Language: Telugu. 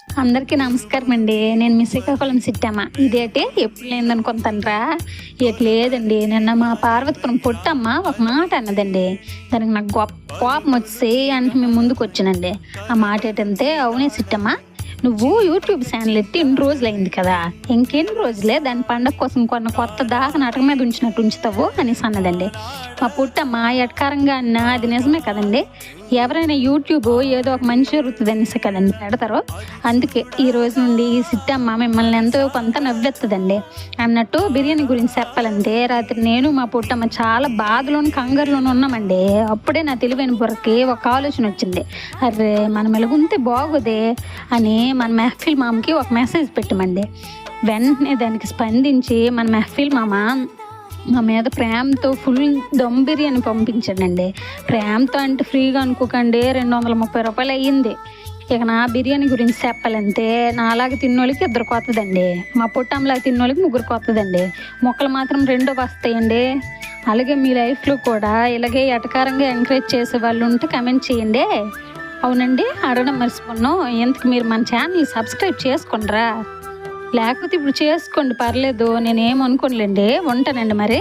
అందరికీ నమస్కారం అండి. నేను మీ శ్రీకాకుళం సిట్టమ్మ. ఇదేంటి ఎప్పుడు లేదనుకుంటానురా? ఇటు లేదండి. నిన్న మా పార్వతీపురం పొట్టమ్మ ఒక మాట అన్నదండి. దానికి నాకు గొప్ప కోపం వచ్చి అంటే మేము ముందుకు వచ్చినండి. ఆ మాట ఏంటంటే, అవునే సిట్టమ్మ, నువ్వు యూట్యూబ్ ఛానల్ ఎట్టి ఇన్ని రోజులు అయింది కదా, ఇంకెన్ని రోజులే దాని పండగ కోసం కొత్త దాకా నాటకం మీద ఉంచినట్టు ఉంచుతావు అనేసి అన్నదండి. మా పుట్టమ్మ ఎటకారంగా అన్న అది నిజమే కదండి. ఎవరైనా యూట్యూబ్ ఏదో ఒక మంచి జరుగుతుంది అనేసి కదండి పెడతారు. అందుకే ఈ రోజు నుండి ఈ సిట్టమ్మ మిమ్మల్ని ఎంతో కొంత నవ్వెత్తదండి. అన్నట్టు బిర్యానీ గురించి చెప్పాలంటే, రాత్రి నేను మా పుట్టమ్మ చాలా బాధలోని కంగారులోని ఉన్నామండి. అప్పుడే నా తెలివైన బుర్రకి ఒక ఆలోచన వచ్చింది. అర్రే, మనం ఎలాగుంటే బాగోదే అని మన మెహఫిల్ మామకి ఒక మెసేజ్ పెట్టమండి. వెంటనే దానికి స్పందించి మన మెహఫిల్ మామ మా మీద ప్రేమతో ఫుల్ దమ్ బిర్యానీ పంపించాడండి. ప్రేమతో అంటే ఫ్రీగా అనుకోకండి, 230 రూపాయలు అయ్యింది. ఇక నా బిర్యానీ గురించి చెప్పాలంటే, నాలాగా తిన్నోళ్ళకి 2 కొత్తదండి, మా పుట్టంలాగా తిన్నోళ్ళకి 3 కొత్తదండి. మొక్కలు మాత్రం 2 వస్తాయండి. అలాగే మీ లైఫ్లో కూడా ఇలాగే ఎటకారంగా ఎంకరేజ్ చేసే వాళ్ళు ఉంటే కమెంట్ చేయండి. అవునండి, అడగడం మర్చిపోన్నాం, ఎందుకు మీరు మన ఛానల్ సబ్స్క్రైబ్ చేసుకుంటారా? లేకపోతే ఇప్పుడు చేసుకోండి, పర్లేదు, నేనేమనుకోనులేండి. ఉంటానండి మరి.